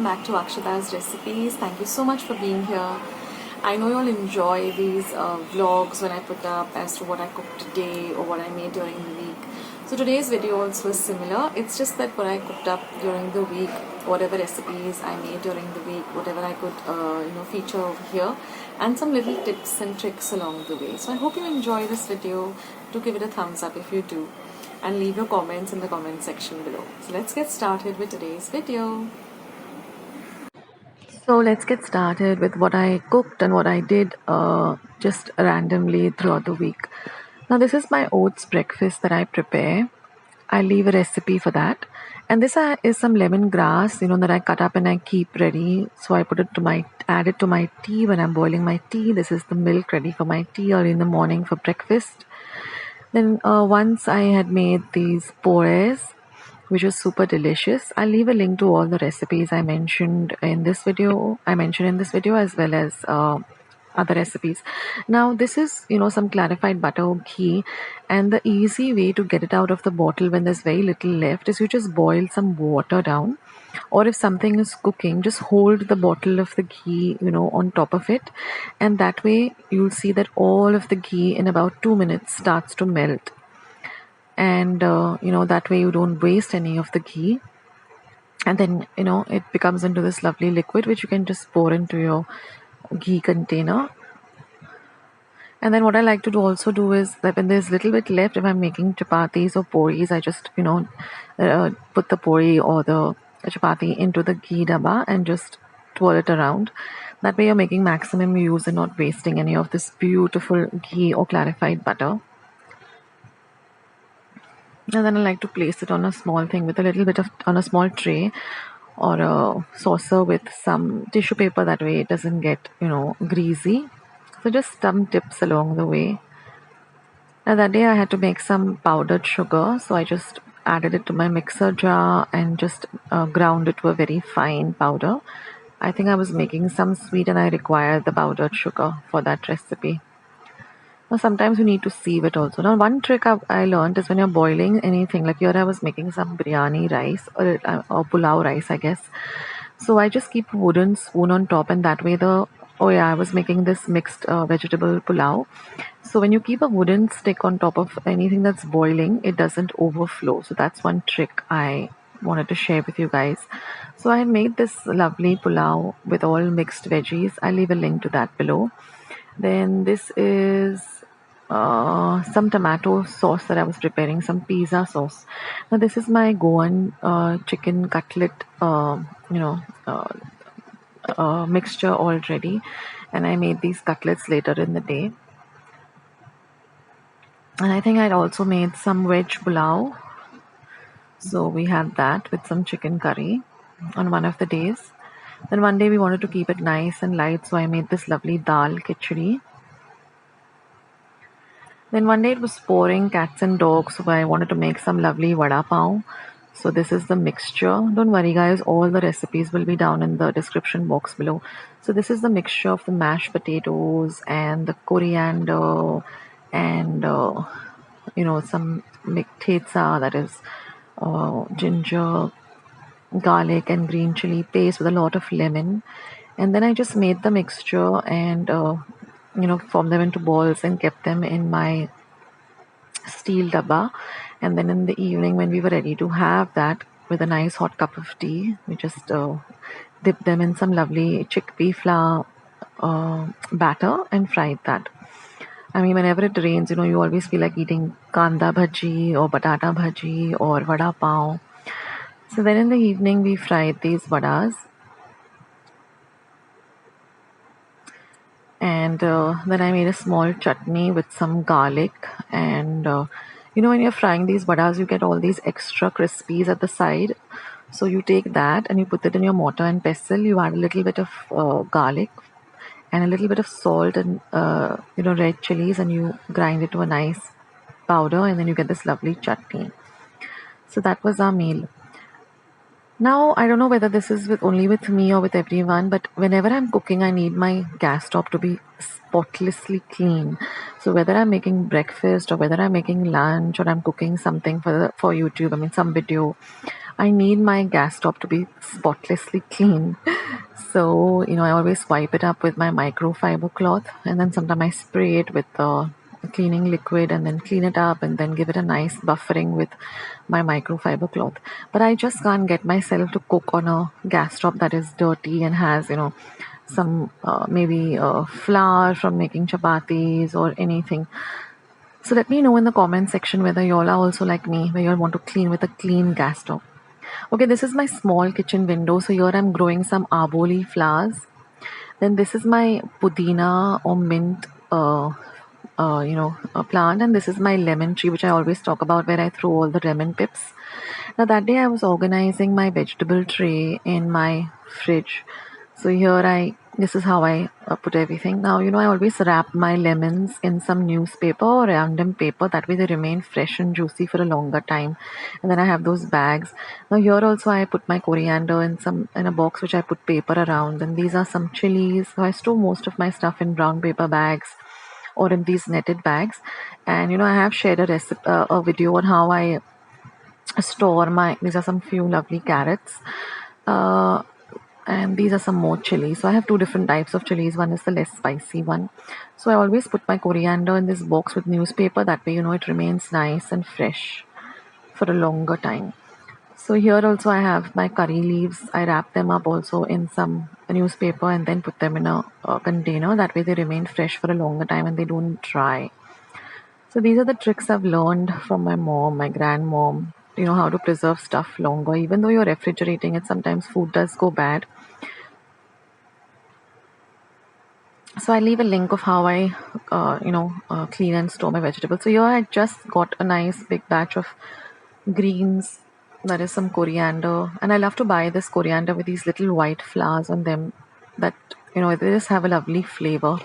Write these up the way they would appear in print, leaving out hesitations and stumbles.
back to Akshatas Recipes. Thank you so much for being here. I know you'll enjoy these vlogs when I put up as to what I cooked today or what I made during the week. So today's video also is similar. It's just that what I cooked up during the week, whatever recipes I made during the week, whatever I could feature over here, and some little tips and tricks along the way. So I hope you enjoy this video. Do give it a thumbs up if you do, and leave your comments in the comment section below. So let's get started with today's video. So let's get started with what I cooked and what I did just randomly throughout the week. Now this is my oats breakfast that I prepare. I leave a recipe for that. And this is some lemongrass, that I cut up and I keep ready. So I add it to my tea when I'm boiling my tea. This is the milk ready for my tea early in the morning for breakfast. Then once I had made these porres, which was super delicious. I'll leave a link to all the recipes I mentioned in this video. As well as other recipes. Now this is some clarified butter or ghee, and the easy way to get it out of the bottle when there's very little left is you just boil some water down, or if something is cooking, just hold the bottle of the ghee on top of it, and that way you'll see that all of the ghee in about 2 minutes starts to melt. And that way you don't waste any of the ghee, and then it becomes into this lovely liquid which you can just pour into your ghee container. And then what I like to do is that when there's little bit left, if I'm making chapatis or puris, I just put the puri or the chapati into the ghee dabba and just twirl it around. That way you're making maximum use and not wasting any of this beautiful ghee or clarified butter. And then I like to place it on a small thing with a little bit on a small tray or a saucer with some tissue paper. That way it doesn't get, greasy. So just some tips along the way. Now that day I had to make some powdered sugar. So I just added it to my mixer jar and just ground it to a very fine powder. I think I was making some sweet and I required the powdered sugar for that recipe. Now sometimes you need to sieve it also. Now one trick I learned is when you're boiling anything, like here I was making some biryani rice or pulao rice, I guess. So I just keep a wooden spoon on top, and that way I was making this mixed vegetable pulao. So when you keep a wooden stick on top of anything that's boiling, it doesn't overflow. So that's one trick I wanted to share with you guys. So I made this lovely pulao with all mixed veggies. I'll leave a link to that below. Then this is some tomato sauce that I was preparing, some pizza sauce. Now this is my Goan chicken cutlet mixture already, and I made these cutlets later in the day. And I think I'd also made some veg pulao, so we had that with some chicken curry on one of the days. Then one day we wanted to keep it nice and light, so I made this lovely dal khichadi. Then one day it was pouring cats and dogs, so I wanted to make some lovely vada pav. So this is the mixture. Don't worry guys, all the recipes will be down in the description box below. So this is the mixture of the mashed potatoes and the coriander and some thetsa, that is ginger, garlic and green chili paste with a lot of lemon. And then I just made the mixture and formed them into balls and kept them in my steel dabba. And then in the evening when we were ready to have that with a nice hot cup of tea, we just dipped them in some lovely chickpea flour batter and fried that. I mean, whenever it rains, you always feel like eating kanda bhaji or batata bhaji or vada pav. So then in the evening we fried these vadas. And then I made a small chutney with some garlic. And when you're frying these vadas, you get all these extra crispies at the side. So you take that and you put it in your mortar and pestle. You add a little bit of garlic and a little bit of salt and red chilies, and you grind it to a nice powder, and then you get this lovely chutney. So that was our meal. Now, I don't know whether this is only with me or with everyone, but whenever I'm cooking, I need my gas top to be spotlessly clean. So whether I'm making breakfast or whether I'm making lunch or I'm cooking something for YouTube, some video, I need my gas top to be spotlessly clean. So, I always wipe it up with my microfiber cloth, and then sometimes I spray it with the cleaning liquid and then clean it up and then give it a nice buffering with my microfiber cloth. But I just can't get myself to cook on a gas top that is dirty and has, some maybe flour from making chapatis or anything. So let me know in the comment section whether you all are also like me, where you all want to clean with a clean gas stove. Okay, this is my small kitchen window. So here I'm growing some arboli flowers. Then this is my pudina or mint, a plant, and this is my lemon tree, which I always talk about, where I throw all the lemon pips. Now that day I was organizing my vegetable tray in my fridge. So here this is how I put everything. Now, I always wrap my lemons in some newspaper or random paper. That way they remain fresh and juicy for a longer time. And then I have those bags. Now here also I put my coriander in a box which I put paper around. And these are some chilies. So I store most of my stuff in brown paper bags or in these netted bags. And I have shared a video on how I store these are some few lovely carrots. And these are some more chilies. So I have two different types of chilies. One is the less spicy one. So I always put my coriander in this box with newspaper. That way, it remains nice and fresh for a longer time. So here also I have my curry leaves. I wrap them up also in some newspaper and then put them in a container. That way they remain fresh for a longer time and they don't dry. So these are the tricks I've learned from my mom, my grandmom, how to preserve stuff longer. Even though you're refrigerating it, sometimes food does go bad. So I leave a link of how I, clean and store my vegetables. So here I just got a nice big batch of greens. That is some coriander. And I love to buy this coriander with these little white flowers on them that, they just have a lovely flavor.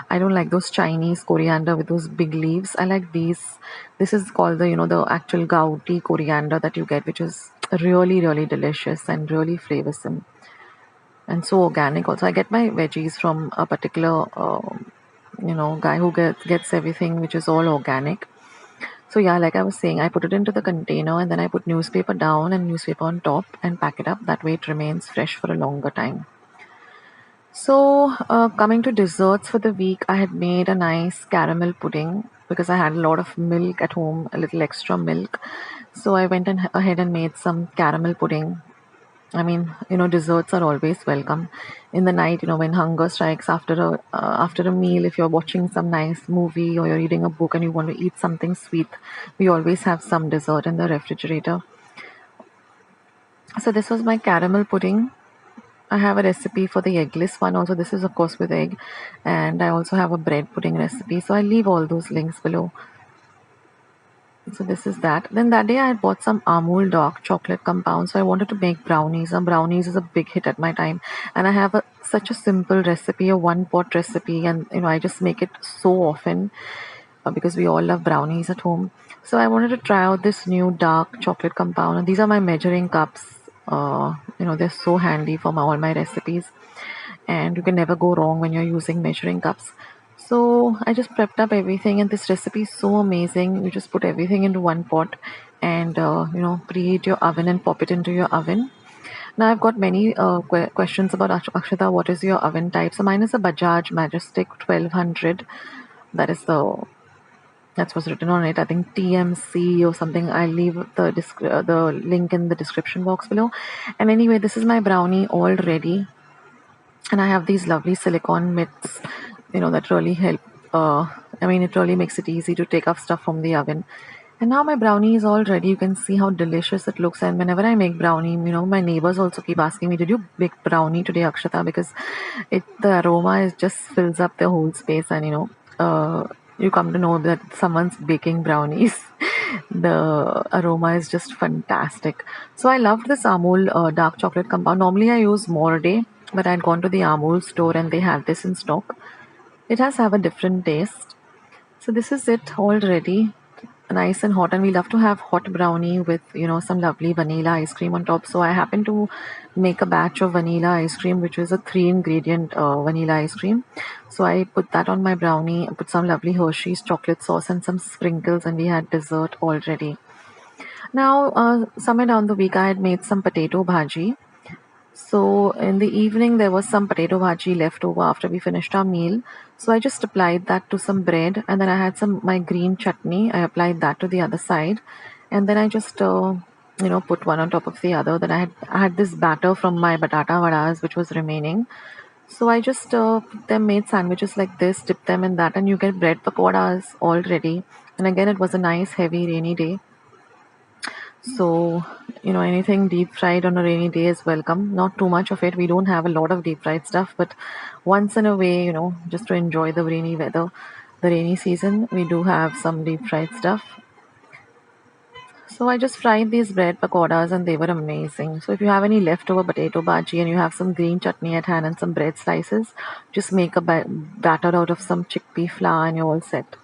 I don't like those Chinese coriander with those big leaves. I like these. This is called the actual gouty coriander that you get, which is really, really delicious and really flavorsome and so organic. Also, I get my veggies from a particular, guy who gets everything which is all organic. So yeah, like I was saying, I put it into the container and then I put newspaper down and newspaper on top and pack it up. That way it remains fresh for a longer time. So, coming to desserts for the week, I had made a nice caramel pudding because I had a lot of milk at home, a little extra milk. So, I went ahead and made some caramel pudding. I mean, desserts are always welcome. In the night, when hunger strikes after a meal, if you're watching some nice movie or you're reading a book and you want to eat something sweet, we always have some dessert in the refrigerator. So, this was my caramel pudding. I have a recipe for the eggless one also. This is of course with egg, and I also have a bread pudding recipe. So I'll leave all those links below. So this is that. Then that day I had bought some Amul dark chocolate compound. So I wanted to make brownies. And brownies is a big hit at my time. And I have such a simple recipe, a one pot recipe, and I just make it so often because we all love brownies at home. So I wanted to try out this new dark chocolate compound. And these are my measuring cups. They're so handy for all my recipes, and you can never go wrong when you're using measuring cups. So I just prepped up everything, and this recipe is so amazing. You just put everything into one pot and preheat your oven and pop it into your oven. Now I've got many questions about Akshata. What is your oven type? So mine is a Bajaj Majestic 1200. That's what's written on it. I think TMC or something. I'll leave the link in the description box below. And anyway, this is my brownie all ready. And I have these lovely silicone mitts, that really help. It really makes it easy to take off stuff from the oven. And now my brownie is all ready. You can see how delicious it looks. And whenever I make brownie, my neighbors also keep asking me, "Did you bake brownie today, Akshata?" Because the aroma just fills up the whole space, and you come to know that someone's baking brownies. The aroma is just fantastic. So I loved this Amul dark chocolate compound. Normally I use Morday, but I'd gone to the Amul store and they had this in stock. It has have a different taste. So this is it all ready, nice and hot, and we love to have hot brownie with some lovely vanilla ice cream on top. So I happen to make a batch of vanilla ice cream, which is a 3-ingredient vanilla ice cream. So I put that on my brownie, put some lovely Hershey's chocolate sauce and some sprinkles, and we had dessert already. Now, somewhere down the week, I had made some potato bhaji. So in the evening, there was some potato bhaji left over after we finished our meal. So I just applied that to some bread, and then I had some my green chutney. I applied that to the other side, and then I just put one on top of the other. Then I had this batter from my batata vadas which was remaining. So I just put them, made sandwiches like this, dipped them in that, and you get bread pakodas all ready. And again, it was a nice heavy rainy day. So, anything deep fried on a rainy day is welcome. Not too much of it. We don't have a lot of deep fried stuff, but once in a way, just to enjoy the rainy weather, the rainy season, we do have some deep fried stuff. So I just fried these bread pakodas and they were amazing. So if you have any leftover potato bhaji and you have some green chutney at hand and some bread slices, just make a batter out of some chickpea flour and you're all set.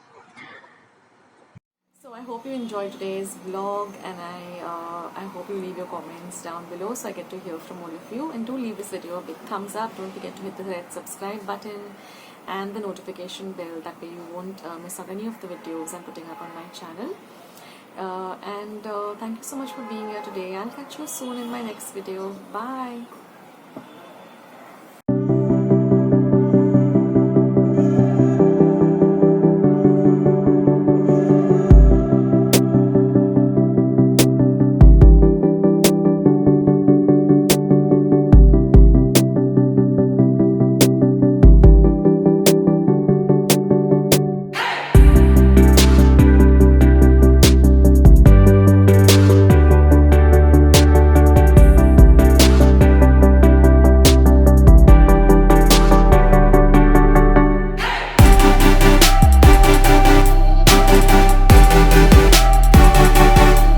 So I hope you enjoyed today's vlog, and I hope you leave your comments down below so I get to hear from all of you. And do leave this video a big thumbs up. Don't forget to hit the red subscribe button and the notification bell. That way you won't miss out any of the videos I'm putting up on my channel. And thank you so much for being here today. I'll catch you soon in my next video. Bye.